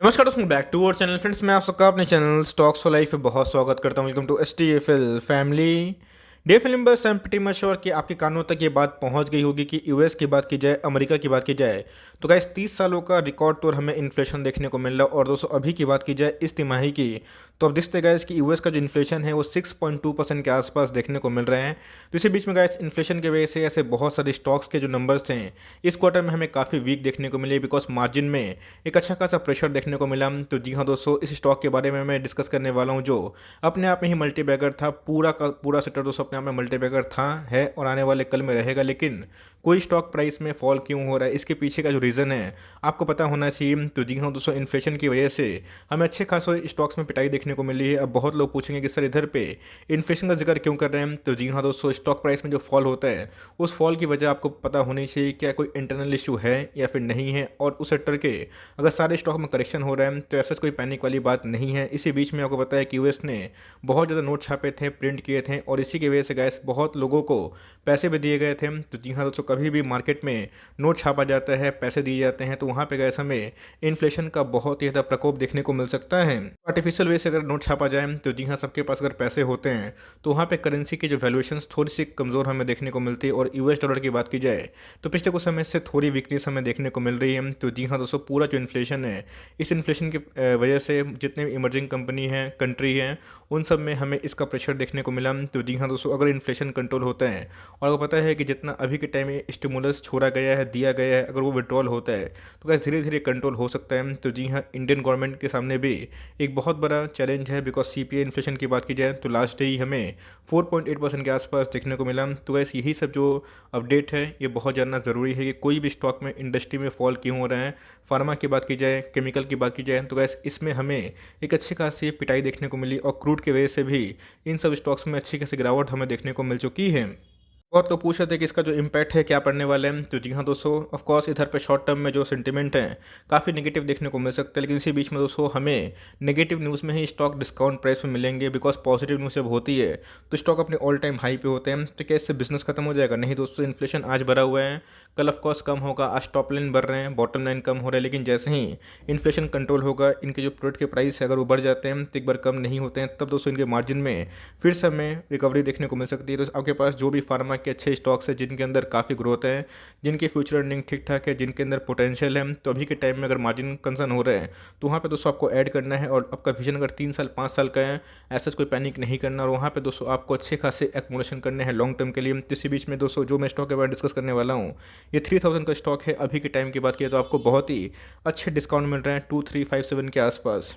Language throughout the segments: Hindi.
नमस्कार दोस्तों, back to our channel. Friends, मैं आप सबका अपने चैनल स्टॉक्स फॉर लाइफ पे बहुत स्वागत करता हूं। Welcome to STFL family. डे फिल्म बस I am pretty much sure कि आपके कानों तक ये बात पहुंच गई होगी कि यूएस की बात की जाए, अमेरिका की बात की जाए तो गाइस 30 सालों का रिकॉर्ड तोड़ हमें इन्फ्लेशन देखने को मिल रहा है। और दोस्तों अभी की बात की जाए इस तिमाही की, तो अब दिखते गाइस कि यूएस का जो इन्फ्लेशन है वो 6.2% के आसपास देखने को मिल रहे हैं। तो इसी बीच में गाइस इन्फ्लेशन की वजह से ऐसे बहुत सारे स्टॉक्स के जो नंबर्स थे इस क्वार्टर में हमें काफ़ी वीक देखने को मिले, बिकॉज मार्जिन में एक अच्छा खासा प्रेशर देखने को मिला। तो जी हाँ दोस्तों, इस स्टॉक के बारे में मैं डिस्कस करने वाला हूँ जो अपने आप में ही मल्टी बैगर था। पूरा का पूरा सेक्टर दोस्तों अपने आप में मल्टी बैगर था, है और आने वाले कल में रहेगा। लेकिन कोई स्टॉक प्राइस में फॉल क्यों हो रहा है, इसके पीछे का जो रीज़न है आपको पता होना चाहिए। तो जी हाँ दोस्तों, इन्फ्लेशन की वजह से हमें अच्छे खासे स्टॉक्स में पिटाई देखने को मिली है। अब बहुत लोग पूछेंगे कि सर इधर पे इन्फ्लेशन का जिक्र क्यों कर रहे हैं। तो जी हाँ दोस्तों, स्टॉक प्राइस में जो फॉल होता है उस फॉल की वजह आपको पता होनी चाहिए, क्या कोई इंटरनल इशू है या फिर नहीं है। और उस सेक्टर के अगर सारे स्टॉक में करेक्शन हो रहा है तो ऐसा कोई पैनिक वाली बात नहीं है। इसी बीच में आपको पता है कि यूएस ने बहुत ज़्यादा नोट छापे थे, प्रिंट किए थे, और इसी की वजह से गैस बहुत लोगों को पैसे भी दिए गए थे। तो जी हाँ दोस्तों, कभी भी मार्केट में नोट छापा जाता है, पैसे दिए जाते हैं, तो वहाँ पे गैस हमें इन्फ्लेशन का बहुत ही ज़्यादा प्रकोप देखने को मिल सकता है। आर्टिफिशियल वे से अगर नोट छापा जाए तो जी हाँ, सबके पास अगर पैसे होते हैं तो वहाँ पे करेंसी की जो वैल्यूएशंस थोड़ी सी कमज़ोर हमें देखने को मिलती है। और यूएस डॉलर की बात की जाए तो पिछले कुछ समय से थोड़ी वीकनेस हमें देखने को मिल रही है। तो जी हाँ दोस्तों, पूरा जो इन्फ्लेशन है, इस इन्फ्लेशन की वजह से जितने भी इमर्जिंग कंपनी हैं, कंट्री हैं, उन सब में हमें इसका प्रेशर देखने को मिला। तो जी हाँ दोस्तों, अगर इन्फ्लेशन कंट्रोल होता है और आपको पता है कि जितना अभी के टाइम में स्टिमुलस छोड़ा गया है, दिया गया है, अगर वो विड्रॉल होता है तो कैसे धीरे धीरे कंट्रोल हो सकता है। तो जी हाँ, इंडियन गवर्नमेंट के सामने भी एक बहुत बड़ा चैलेंज है, बिकॉज सीपीआई इन्फ्लेशन की बात की जाए तो लास्ट डे ही हमें 4.8% के आसपास देखने को मिला। तो वैसे यही सब जो अपडेट है ये बहुत जानना ज़रूरी है कि कोई भी स्टॉक में, इंडस्ट्री में फॉल क्यों हो रहा है। फार्मा की बात की जाए, केमिकल की बात की जाए तो गैस इसमें हमें एक अच्छी खासी पिटाई देखने को मिली, और क्रूड की वजह से भी इन सब स्टॉक्स में अच्छी खासी गिरावट हमें देखने को मिल चुकी है। और तो पूछ रहे थे कि इसका जो इम्पैक्ट है क्या पड़ने वाले हैं। तो जी हाँ दोस्तों, ऑफ कोर्स इधर पे शॉर्ट टर्म में जो सेंटिमेंट है काफ़ी नेगेटिव देखने को मिल सकता है। लेकिन इसी बीच में दोस्तों हमें नेगेटिव न्यूज़ में ही स्टॉक डिस्काउंट प्राइस में मिलेंगे, बिकॉज पॉजिटिव न्यूज़ जब होती है तो स्टॉक अपने ऑल टाइम हाई पे होते हैं। तो क्या इससे बिजनेस खत्म हो जाएगा? नहीं दोस्तों, इन्फ्लेशन आज बढ़ा हुआ है, कल ऑफ कोर्स कम होगा। आज टॉप लाइन बढ़ रहे हैं, बॉटम लाइन कम हो रहा है, लेकिन जैसे ही इन्फ्लेशन कंट्रोल होगा, इनके जो प्रोडक्ट के प्राइस है अगर वो बढ़ जाते हैं तो एक बार कम नहीं होते हैं, तब दोस्तों इनके मार्जिन में फिर से हमें रिकवरी देखने को मिल सकती है। तो आपके पास जो भी फार्मा के अच्छे स्टॉक्स है जिनके अंदर काफ़ी ग्रोथ है, जिनकी फ्यूचर अर्निंग ठीक ठाक है, जिनके अंदर पोटेंशियल है, तो अभी के टाइम में अगर मार्जिन कंसर्न हो रहे हैं तो वहाँ पे दोस्तों आपको ऐड करना है। और आपका विजन अगर 3 साल 5 साल का है, ऐसा कोई पैनिक नहीं करना, और वहाँ पे दोस्तों आपको अच्छे खासे एक्मुलेशन करने हैं लॉन्ग टर्म के लिए। तो इसी बीच में दोस्तों जो मैं स्टॉक के बारे में डिस्कस करने वाला हूँ, ये 3000 का स्टॉक है। अभी के टाइम की बात की तो आपको बहुत ही अच्छे डिस्काउंट मिल रहे हैं 2357 के आसपास।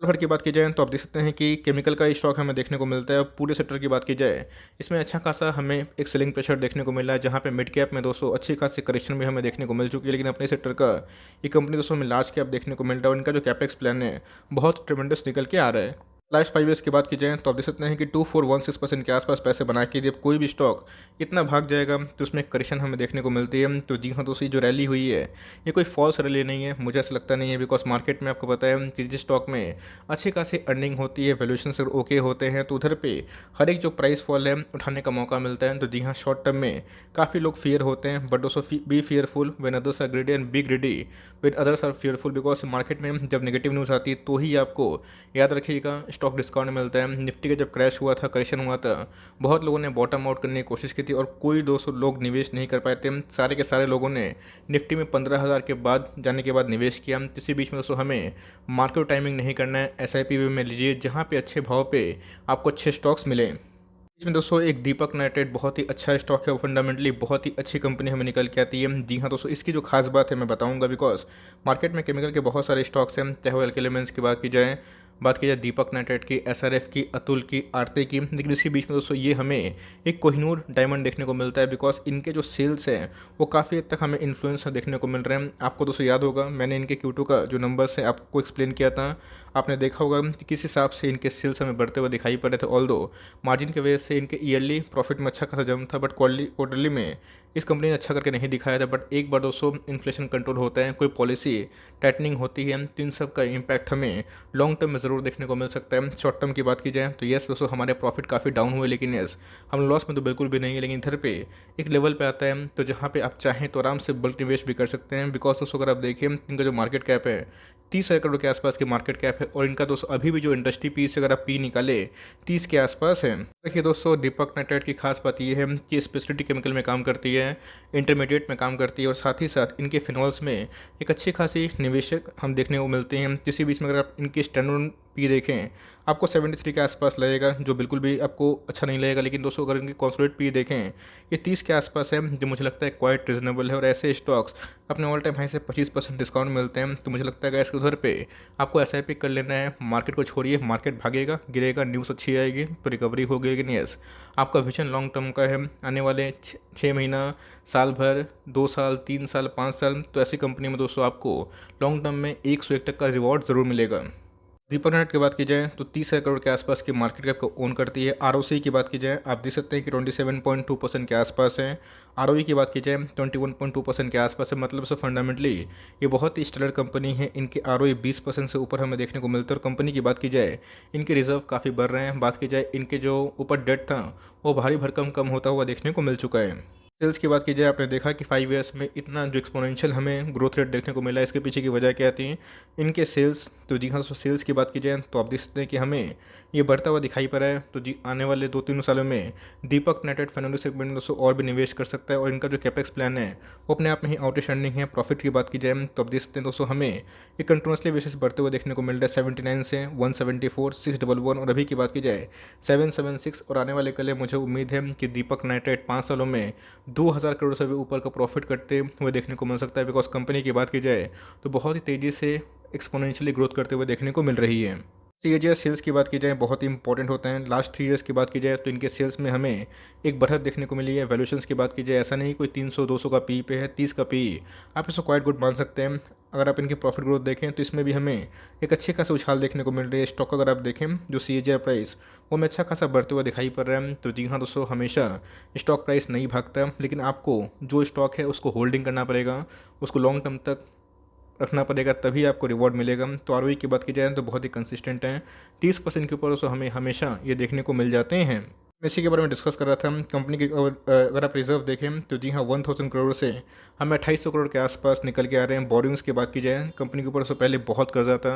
साल भर की बात की जाए तो आप देख सकते हैं कि केमिकल का स्टॉक हमें देखने को मिलता है। पूरे सेक्टर की बात की जाए, इसमें अच्छा खासा हमें एक सेलिंग प्रेशर देखने को मिला है, जहाँ पे मिड कैप में दोस्तों अच्छी खासी करेक्शन भी हमें देखने को मिल चुकी है। लेकिन अपने सेक्टर का ये कंपनी दोस्तों हमें लार्ज कैप देखने को मिल रहा है, और इनका जो कैपेक्स प्लान है बहुत ट्रिमेंडस निकल के आ रहा है। लास्ट 5 ईयर्स की बात की जाए तो आप देख सकते हैं कि 2416% के आसपास पैसे बना के जब कोई भी स्टॉक इतना भाग जाएगा तो उसमें करेक्शन हमें देखने को मिलती है। तो जी हाँ दोस्तों, ये जो रैली हुई है ये कोई फॉल्स रैली नहीं है, मुझे ऐसा लगता नहीं है, बिकॉज मार्केट में आपको पता है कि जिस स्टॉक में अच्छी खासी अर्निंग होती है, वैल्यूएशन से ओके होते हैं, तो उधर पे हर एक जो प्राइस फॉल है उठाने का मौका मिलता है। तो जी हाँ, शॉर्ट टर्म में काफ़ी लोग फियर होते हैं, बट दोस्तों be fearful when others are greedy and be greedy when others are fearful, because market में जब नेगेटिव न्यूज़ आती है तो ही आपको याद रखिएगा स्टॉक डिस्काउंट मिलता है। निफ्टी का जब क्रैश हुआ था, करेक्शन हुआ था, बहुत लोगों ने बॉटम आउट करने की कोशिश की थी और कोई 200 लोग निवेश नहीं कर पाए थे। सारे के सारे लोगों ने निफ्टी में 15,000 के बाद जाने के बाद निवेश किया। इसी बीच में दोस्तों हमें मार्केट टाइमिंग नहीं करना है, SIP में लीजिए जहाँ पे अच्छे भाव पे आपको अच्छे स्टॉक्स मिले। इसमें दोस्तों एक दीपक नाइट्रेट बहुत ही अच्छा स्टॉक है, वो फंडामेंटली बहुत ही अच्छी कंपनी हमें निकल के आती है। जी हाँ दोस्तों, इसकी जो खास बात है मैं बताऊंगा, बिकॉज मार्केट में केमिकल के बहुत सारे स्टॉक्स हैं, चाहे वो एल्केलेमेंट्स की बात की जाए दीपक नाइट्रेट की, SRF की, अतुल की, आरती की। लेकिन इसी बीच में दोस्तों ये हमें एक कोहिनूर डायमंड देखने को मिलता है, बिकॉज इनके जो सेल्स हैं वो काफ़ी हद तक हमें इन्फ्लुएंस देखने को मिल रहे हैं। आपको दोस्तों याद होगा मैंने इनके Q2 का जो नंबर्स है आपको एक्सप्लेन किया था, आपने देखा होगा कि किस हिसाब से इनके सेल्स हमें बढ़ते हुए दिखाई पड़े थे। ऑल्दो मार्जिन की वजह से इनके ईयरली प्रॉफिट में अच्छा खासा जंप था, बट क्वार्टरली में इस कंपनी ने अच्छा करके नहीं दिखाया था। बट एक बार दोस्तों इन्फ्लेशन कंट्रोल होता है, कोई पॉलिसी टाइटनिंग होती है, तो इन सब का इम्पैक्ट हमें लॉन्ग टर्म में ज़रूर देखने को मिल सकता है। शॉर्ट टर्म की बात की जाए तो यस दोस्तों, हमारे प्रॉफिट काफ़ी डाउन हुए, लेकिन यस हम लॉस में तो बिल्कुल भी नहीं है। लेकिन इधर पे एक लेवल पे आता है तो जहाँ पे आप चाहें तो आराम से बल्क निवेश भी कर सकते हैं, बिकॉज दोस्तों अगर आप देखें इनका जो मार्केट कैप है 30,000 करोड़ के आसपास की मार्केट कैप है और इनका दोस्तों अभी भी जो इंडस्ट्री पी से अगर आप पी निकाले 30 के आसपास है। देखिए दोस्तों, दीपक नाइट्राइट की खास बात यह है कि स्पेशलिटी केमिकल में काम करती है, इंटरमीडिएट में काम करती है और साथ ही साथ इनके फिनॉल्स में एक अच्छी खासी निवेशक हम देखने को मिलते हैं। किसी बीच में अगर आप इनकी स्टैंडर्ड पी देखें आपको 73 के आसपास लगेगा, जो बिल्कुल भी आपको अच्छा नहीं लगेगा। लेकिन दोस्तों अगर इनकी कॉन्सोलिडेट पी देखें ये 30 के आसपास है, जो मुझे लगता है क्वाइट रीजनेबल है। और ऐसे स्टॉक्स अपने ऑल टाइम हाई से 25% डिस्काउंट मिलते हैं, तो मुझे लगता है गैस के उधर पे आपको SIP कर लेना है। मार्केट को छोड़िए, मार्केट भागेगा गिरेगा, न्यूज़ अच्छी आएगी तो रिकवरी होगी। लेकिन यस, आपका विजन लॉन्ग टर्म का है, आने वाले 6 महीना, साल भर, 2 साल, 3 साल, 5 साल, तो ऐसी कंपनी में दोस्तों आपको लॉन्ग टर्म में 101 का रिवॉर्ड ज़रूर मिलेगा। दीपक नाइट्राइट की बात की जाए तो 30,000 करोड़ के आसपास की मार्केट कैप को ओन करती है। ROC की बात की जाए आप देख सकते हैं कि 27.2% के आसपास है। ROE की बात की जाए 21.2% के आसपास है। मतलब से फंडामेंटली ये बहुत ही स्टेलर कंपनी है। इनकी ROE 20% से ऊपर हमें देखने को मिलता है। और कंपनी की बात की जाए इनके रिजर्व काफ़ी बढ़ रहे हैं। बात की जाए इनके जो ऊपर डेट था वो भारी भरकम कम होता हुआ देखने को मिल चुका है। सेल्स की बात की जाए आपने देखा कि 5 ईयर्स में इतना जो एक्सपोनेंशियल हमें ग्रोथ रेट देखने को मिला, इसके पीछे की वजह क्या थी? इनके सेल्स। तो जी हाँ, सेल्स की बात की जाए तो आप देख सकते हैं कि हमें ये बढ़ता हुआ दिखाई पड़ा है। तो जी आने वाले 2-3 सालों में दीपक नाइट्राइट फाइनेंशियल सेगमेंट में दोस्तों और भी निवेश कर सकता है और इनका जो कैपेक्स प्लान है वो अपने आप में ही आउटस्टैंडिंग है। प्रॉफिट की बात की जाए तो आप देख सकते हैं दोस्तों हमें ये कंटिन्यूसली बेसिस बढ़ते हुए देखने को मिल रहा है। 79 से 174, 611 और अभी की बात की जाए 776। और आने वाले कल मुझे उम्मीद है कि दीपक नाइट्राइट 5 सालों में 2,000 करोड़ से भी ऊपर का प्रॉफिट करते हुए देखने को मिल सकता है। बिकॉज कंपनी की बात की जाए तो बहुत ही तेज़ी से एक्सपोनेंशियली ग्रोथ करते हुए देखने को मिल रही है। CAGR सेल्स की बात की जाए बहुत ही इंपॉर्टेंट होते हैं। लास्ट 3 ईयर्स की बात की जाए तो इनके सेल्स में हमें एक बढ़त देखने को मिली है। वैल्यूएशंस की बात की जाए ऐसा नहीं कोई 300-200 का पी पे है, 30 का पी आप इसको क्वाइट गुड मान सकते हैं। अगर आप इनकी प्रॉफिट ग्रोथ देखें तो इसमें भी हमें एक अच्छे खासा उछाल देखने को मिल रही है। स्टॉक अगर आप देखें जो CAGR प्राइस वो में अच्छा खासा बढ़ते हुआ दिखाई पड़ रहा है। तो जी हाँ दोस्तों, हमेशा स्टॉक प्राइस नहीं भागता, लेकिन आपको जो स्टॉक है उसको होल्डिंग करना पड़ेगा, उसको लॉन्ग टर्म तक रखना पड़ेगा, तभी आपको रिवॉर्ड मिलेगा। तो ROE की बात की जाए तो बहुत ही कंसिस्टेंट है, 30% के ऊपर उसको हमें हमेशा ये देखने को मिल जाते हैं। इसी के बारे में डिस्कस कर रहा था। कंपनी के अगर आप रिजर्व देखें तो जी हाँ 1,000 करोड़ से हमें 2,800 करोड़ के आसपास निकल के आ रहे हैं। बोरिंग्स की बात की जाए कंपनी के ऊपर से पहले बहुत कर्जा था,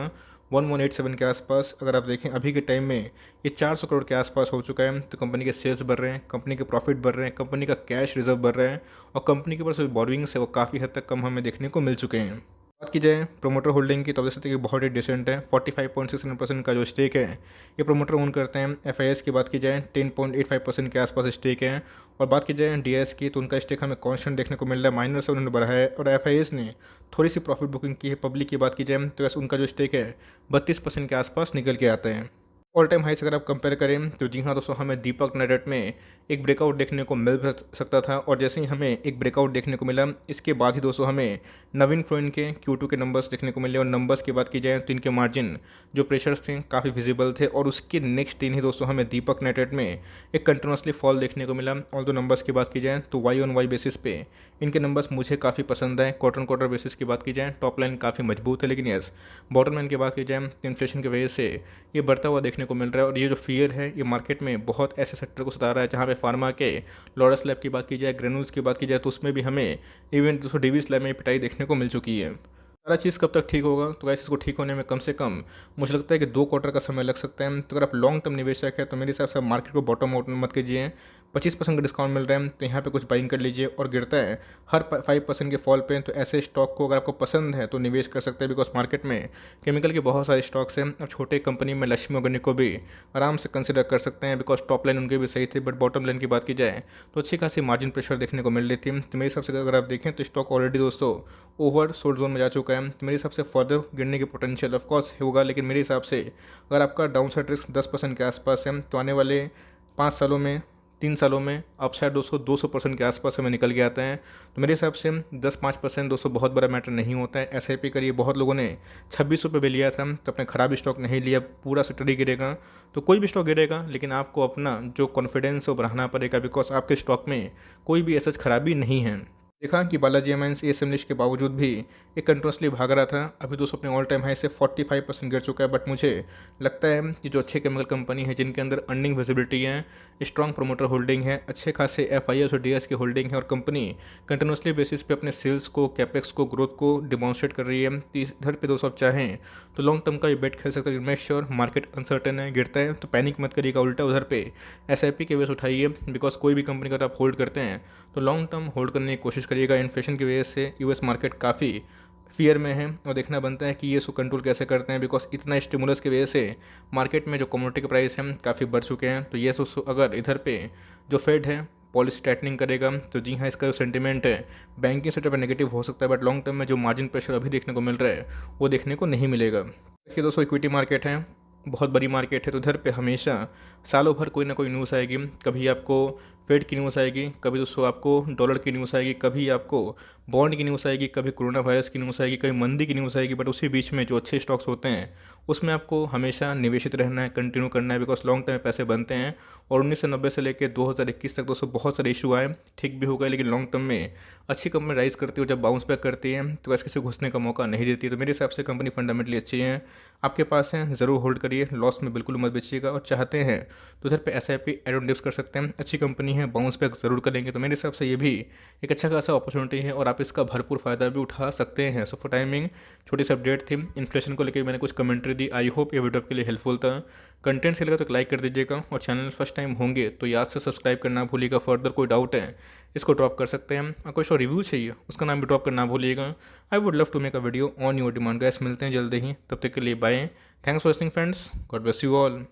1187 के आसपास। अगर आप देखें अभी के टाइम में ये 400 करोड़ के आसपास हो चुका है। तो कंपनी के सेल्स बढ़ रहे हैं, कंपनी के प्रॉफिट बढ़ रहे हैं, कंपनी का कैश रिजर्व बढ़ रहा है और कंपनी के ऊपर से बोरिंग्स है वो काफ़ी हद तक कम हमें देखने को मिल चुके हैं। बात की जाए प्रोमोटर होल्डिंग की तो जैसे कि बहुत ही डिसेंट है। 45.69% का जो स्टेक है ये प्रोमोटर ओन करते हैं। FIS की बात की जाए 10.85% के आसपास स्टेक है। और बात की जाए DIS की तो उनका स्टेक हमें कांस्टेंट देखने को मिल रहा है, माइनर से उन्होंने बढ़ाया है। और FIS ने थोड़ी सी प्रॉफिट बुकिंग की है। पब्लिक की बात की जाए तो वैसे उनका जो स्टेक है 32% के आसपास निकल के आते हैं। ऑल टाइम हाई से अगर आप कंपेयर करें तो जी हाँ दोस्तों, हमें दीपक नाइट्राइट में एक ब्रेकआउट देखने को मिल सकता था। और जैसे ही हमें एक ब्रेकआउट देखने को मिला इसके बाद ही दोस्तों हमें नवीन फ्लोइन के Q2 के नंबर्स देखने को मिले। और नंबर्स की बात की जाए तो इनके मार्जिन जो प्रेशर्स थे काफ़ी विजिबल थे। और उसके नेक्स्ट दिन ही दोस्तों हमें दीपक नाइट्राइट में एक कंटिन्यूसली फॉल देखने को मिला। ऑल दो नंबर्स की बात की जाए तो Y-on-Y बेसिस पे इनके नंबर्स मुझे काफ़ी पसंद आए। क्वार्टर बेसिस की बात की जाए टॉप लाइन काफ़ी मजबूत है, लेकिन यस बॉटम लाइन की बात की जाए तो इन्फ्लेशन की वजह से ये बढ़ता हुआ देखने को मिल रहा है। और ये जो फियर है ये मार्केट में बहुत ऐसे सेक्टर को सता रहा है जहाँ पे फार्मा के लॉरस लैब की बात की जाए, ग्रेनुल्स की बात की जाए तो उसमें भी हमें इवन दोस्तों डेविस लैब में पिटाई देखने को मिल चुकी है। सारा चीज़ कब तक ठीक होगा? तो वैसे इसको ठीक होने में कम से कम मुझे लगता है कि 2 क्वार्टर का समय लग सकता है। तो अगर आप लॉन्ग टर्म निवेशक है तो मेरे हिसाब से आप मार्केट को बॉटम आउट मत कीजिए। 25% का डिस्काउंट मिल रहा है तो यहाँ पे कुछ बाइंग कर लीजिए। और गिरता है हर 5% के फॉल पे तो ऐसे स्टॉक को अगर आपको पसंद है तो निवेश कर सकते हैं। बिकॉज मार्केट में केमिकल के बहुत सारे स्टॉक्स हैं। अब छोटे कंपनी में लक्ष्मी ऑर्गेनिक को भी आराम से कंसिडर कर सकते हैं। बिकॉज टॉप लाइन उनके भी सही थे, बट बॉटम लाइन की बात की जाए तो अच्छी खासी मार्जिन प्रेशर देखने को मिल रही थी। तो मेरे हिसाब से अगर आप देखें तो स्टॉक ऑलरेडी दोस्तों ओवर सोल्ड जोन में जा चुका है। तो मेरे हिसाब से फर्दर गिरने की पोटेंशियल ऑफ कोर्स होगा, लेकिन मेरे हिसाब से अगर आपका डाउन साइड रिस्क 10% के आसपास है तो आने वाले 5 सालों में 3 सालों में अपसाइड 200% के आसपास हमें निकल के आते हैं। तो मेरे हिसाब से 10-5% दोस्तों बहुत बड़ा मैटर नहीं होता है। SIP करिए, बहुत लोगों ने 26 रुपये भी लिया था तो अपने ख़राब स्टॉक नहीं लिया, पूरा सेक्टर ही गिरेगा। तो कोई भी स्टॉक गिरेगा, लेकिन आपको अपना जो कॉन्फिडेंस है वो बढ़ाना पड़ेगा। बिकॉज आपके स्टॉक में कोई भी ऐसा खराबी नहीं है। देखा कि बालाजी एमाइंस एएसएम लिस्ट के बावजूद भी ये कंटिन्यूसली भाग रहा था। अभी दोस्तों अपने ऑल टाइम हाई से 45% गिर चुका है। बट मुझे लगता है कि जो अच्छे केमिकल कंपनी है, जिनके अंदर अर्निंग विजिबिलिटी है, स्ट्रॉन्ग प्रोमोटर होल्डिंग है, अच्छे खासे एफआईएस और डीएस की होल्डिंग है और कंपनी कंटिन्यूसली बेसिस पे अपने सेल्स को, कैपेक्स को, ग्रोथ को डिमॉन्स्ट्रेट कर रही है, तो इधर पे दोस्तों आप चाहें तो लॉन्ग टर्म का ये बेट खेल सकते हैं। मेक श्योर मार्केट अनसर्टेन है, गिरता है तो पैनिक मत करिएगा, उल्टा उधर पे एसआईपी के वेस उठाइए। बिकॉज कोई भी कंपनी अगर आप होल्ड करते हैं तो लॉन्ग टर्म होल्ड करने की कोशिश करिएगा। इन्फ्लेशन की वजह से यूएस मार्केट काफ़ी फियर में है और देखना बनता है कि ये इसको कंट्रोल कैसे करते हैं। बिकॉज इतना स्टिमुलस की वजह से मार्केट में जो कमोडिटी के प्राइस हैं काफ़ी बढ़ चुके हैं। तो ये अगर इधर पे जो फेड है पॉलिसी टाइटनिंग करेगा तो जी हाँ, इसका जो सेंटिमेंट है बैंकिंग सेक्टर पर नेगेटिव हो सकता है। बट लॉन्ग टर्म में जो मार्जिन प्रेशर अभी देखने को मिल रहा है वो देखने को नहीं मिलेगा। देखिए दोस्तों, इक्विटी मार्केट है, बहुत बड़ी मार्केट है, तो उधर पे हमेशा सालों भर कोई ना कोई न्यूज़ आएगी। कभी आपको फेड की न्यूज़ आएगी, कभी दोस्तों आपको डॉलर की न्यूज़ आएगी, कभी आपको बॉन्ड की न्यूज़ आएगी, कभी कोरोना वायरस की न्यूज़ आएगी, कभी मंदी की न्यूज़ आएगी। बट उसी बीच में जो अच्छे स्टॉक्स होते हैं उसमें आपको हमेशा निवेशित रहना है, कंटिन्यू करना है। बिकॉज लॉन्ग टर्म में पैसे बनते हैं और 1990 से लेकर 2021 तक दोस्तों बहुत सारे इशू आए, ठीक भी हो गए, लेकिन लॉन्ग टर्म में अच्छी कंपनी राइज करती है, जब बाउंस बैक करती है तो वैसे किसी को घुसने का मौका नहीं देती। तो मेरे हिसाब से कंपनी फंडामेंटली अच्छी है, आपके पास है ज़रूर होल्ड करिए, लॉस में बिल्कुल मत बेचिएगा। और चाहते हैं तो उधर पे एसआईपी एड ऑन डिप्स कर सकते हैं, अच्छी कंपनी है, बाउंस बैक ज़रूर करेंगे। तो मेरे हिसाब से ये भी एक अच्छा खासा अपॉर्चुनिटी है और आप इसका भरपूर फ़ायदा भी उठा सकते हैं। सो फॉर टाइमिंग छोटी सी अपडेट थी इन्फ्लेशन को लेकर, मैंने कुछ कमेंट्री दी। आई होप ये वीडियो आपके लिए हेल्पफुल था। कंटेंट से लगा तो लाइक कर दीजिएगा और चैनल फर्स्ट टाइम होंगे तो याद से सब्सक्राइब करना भूलिएगा। फर्दर कोई डाउट है इसको ड्रॉप कर सकते हैं और कोई शो रिव्यू चाहिए उसका नाम भी ड्रॉप करना भूलिएगा। I would love to make a video on your demand. Guys मिलते हैं जल्दी ही, तब तक के लिए bye. Thanks for listening friends, God bless you all.